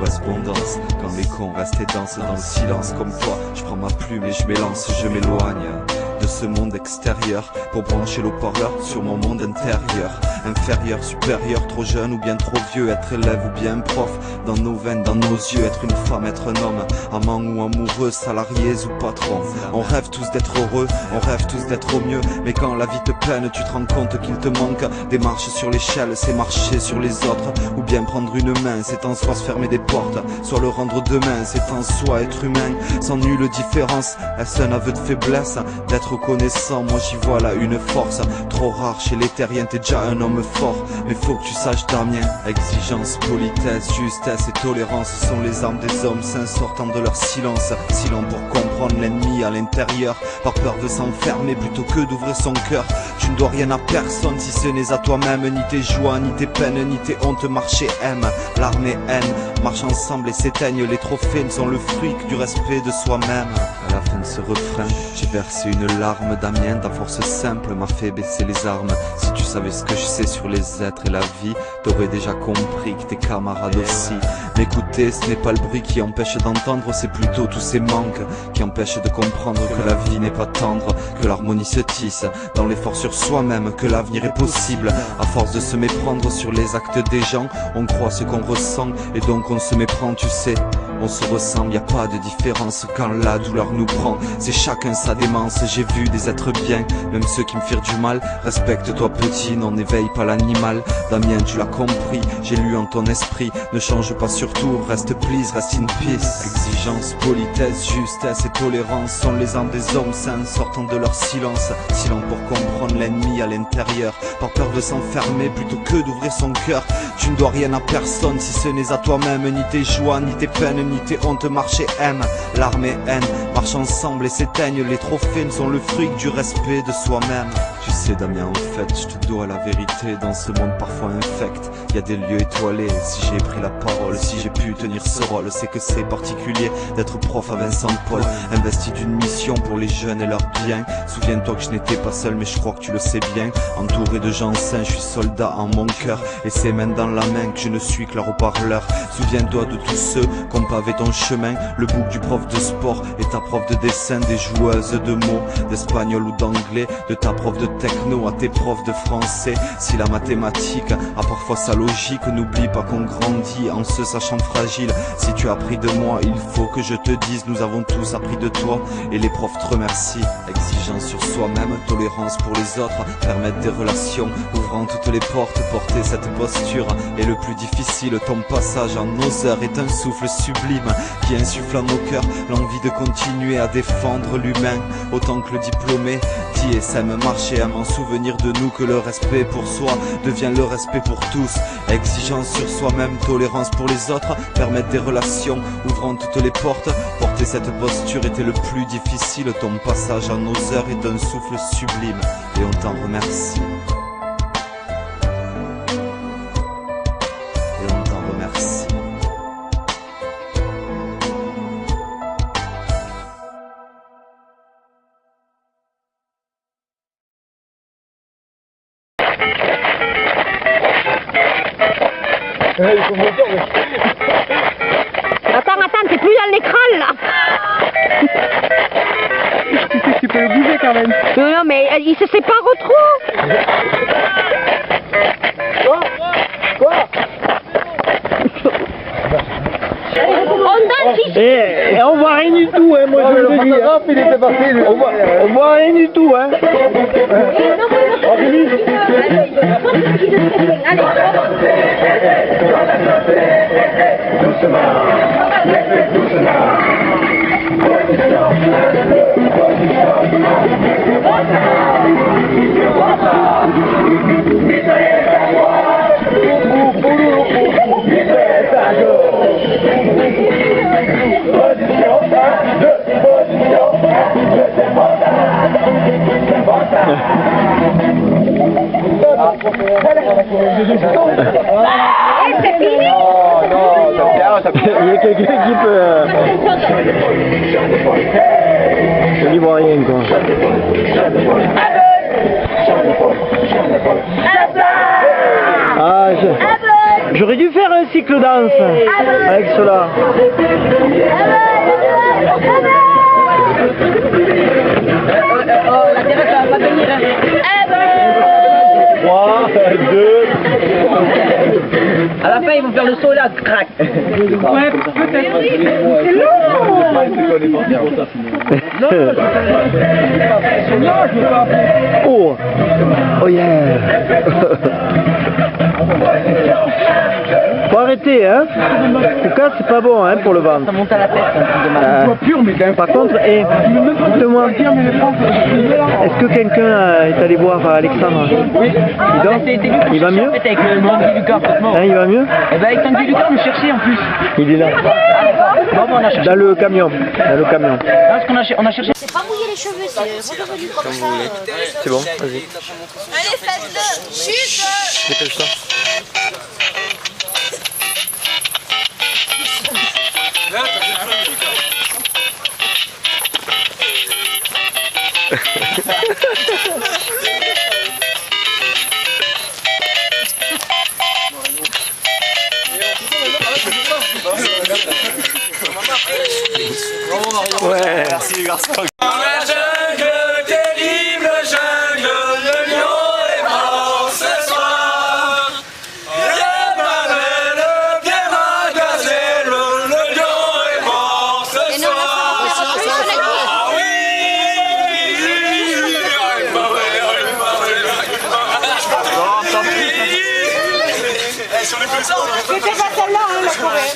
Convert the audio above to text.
correspondance. Quand les cons restent et dansent dans le silence comme toi, je prends ma plume et je m'élance, je m'éloigne de ce monde extérieur pour brancher l'eau-parleur sur mon monde intérieur. Inférieur, supérieur, trop jeune ou bien trop vieux, être élève ou bien prof, dans nos veines, dans nos yeux, être une femme, être un homme, amant ou amoureux, salariés ou patron. On rêve tous d'être heureux, on rêve tous d'être au mieux, mais quand la vie te peine, tu te rends compte qu'il te manque des marches sur l'échelle, c'est marcher sur les autres, ou bien prendre une main, c'est en soi se fermer des portes, soit le rendre demain, c'est en soi être humain, sans nulle différence. Est-ce un aveu de faiblesse d'être reconnaissant? Moi j'y vois là une force, trop rare chez les terriens, t'es déjà un homme fort, mais faut que tu saches Damien. Exigence, politesse, justesse et tolérance sont les armes des hommes sains sortant de leur silence. Silent pour comprendre l'ennemi à l'intérieur, par peur de s'enfermer plutôt que d'ouvrir son cœur. Tu ne dois rien à personne si ce n'est à toi-même, ni tes joies, ni tes peines, ni tes hontes. Marcher aime, l'arme et haine marchent ensemble et s'éteignent. Les trophées ne sont le fruit que du respect de soi-même. À la fin de ce refrain, j'ai versé une larme. Damien, ta force simple m'a fait baisser les armes. Si tu savais ce que je sais sur les êtres et la vie, t'aurais déjà compris que tes camarades aussi. M'écouter, ce n'est pas le bruit qui empêche d'entendre, c'est plutôt tous ces manques qui empêchent de comprendre que la vie n'est pas tendre, que l'harmonie se tisse dans l'effort sur soi-même, que l'avenir est possible. À force de se méprendre sur les actes des gens, on croit ce qu'on ressent et donc on se méprend, tu sais. On se ressemble, y a pas de différence quand la douleur nous prend. C'est chacun sa démence, j'ai vu des êtres bien, même ceux qui me firent du mal. Respecte-toi petit, n'en éveille pas l'animal. Damien, tu l'as compris, j'ai lu en ton esprit. Ne change pas surtout, reste please, reste in peace. Exigence, politesse, justesse et tolérance sont les armes des hommes sains sortant de leur silence. Silent pour comprendre l'ennemi à l'intérieur, par peur de s'enfermer plutôt que d'ouvrir son cœur. Tu ne dois rien à personne si ce n'est à toi-même, ni tes joies, ni tes peines, ni tes hontes. Marcher aime, l'arme et haine marchent ensemble et s'éteignent. Les trophées ne sont le fruit que du respect de soi-même. Tu sais Damien, en fait, je te dois la vérité dans ce monde parfois infect. Y a des lieux étoilés, si j'ai pris la parole, si j'ai pu tenir ce rôle, c'est que c'est particulier d'être prof à Vincent de Paul, investi d'une mission pour les jeunes et leur bien. Souviens-toi que je n'étais pas seul, mais je crois que tu le sais bien. Entouré de gens sains, je suis soldat en mon cœur, et c'est main dans la main que je ne suis que leur haut-parleur. Souviens-toi de tous ceux qui ont pavé ton chemin, le bouc du prof de sport et ta prof de dessin, des joueuses de mots, d'espagnol ou d'anglais, de ta prof de techno à tes profs de français. Si la mathématique a parfois sa logique, n'oublie pas qu'on grandit en se sachant fragile. Si tu as appris de moi, il faut que je te dise, nous avons tous appris de toi et les profs te remercient. Exigence sur soi-même, tolérance pour les autres, permettre des relations, ouvrant toutes les portes, porter cette posture est le plus difficile. Ton passage en nos heures est un souffle sublime qui insuffle à nos cœurs l'envie de continuer à défendre l'humain autant que le diplômé dit et sème marcher, aime en souvenir de nous que le respect pour soi devient le respect pour tous. Exigence sur soi-même, tolérance pour les autres, permettre des relations, ouvrant toutes les portes, porter cette posture était le plus difficile. Ton passage en nos heures est un souffle sublime et on t'en remercie. Et on t'en remercie. Attends, t'es plus dans l'écran là. Tu peux le bouger quand même. Non, mais il se sépare trop. Quoi On danse ici. Et on voit rien du tout, hein, moi je le dis. Il était parti, on voit rien du tout, hein. C'est fini. Il y a quelqu'un qui peut... Je n'y vois rien, quoi. Ah, J'aurais dû faire un cycle danse avec cela. 3, 2. À la fin, ils vont faire le saut là, crac. Ouais, peut-être. Oh, oh yeah. Faut arrêter, hein. En tout cas, c'est pas bon, hein, pour le ventre. Ça monte à la tête, Par contre, dites-moi, est-ce que quelqu'un est allé voir Alexandre? Oui. Il va mieux? Avec le Tanguy Lucas, Hein, il va mieux? Et ben avec Tanguy Lucas, on le cherchait en plus. Il est là. Bon, on a cherché. Dans le camion. Dans le camion. Parce qu'on a cherché. C'est pas mouiller les cheveux, c'est redevenu comme ça. C'est bon, vas-y. Allez, faites-le. Chut. Dépêche-toi. Ouais, merci les garçons. Dans la jungle, terrible jungle, le lion est mort ce soir. Viens ma belle, viens ma gazelle, le lion est mort ce soir. Ah oui, C'était pas celle-là, hein, la Corée.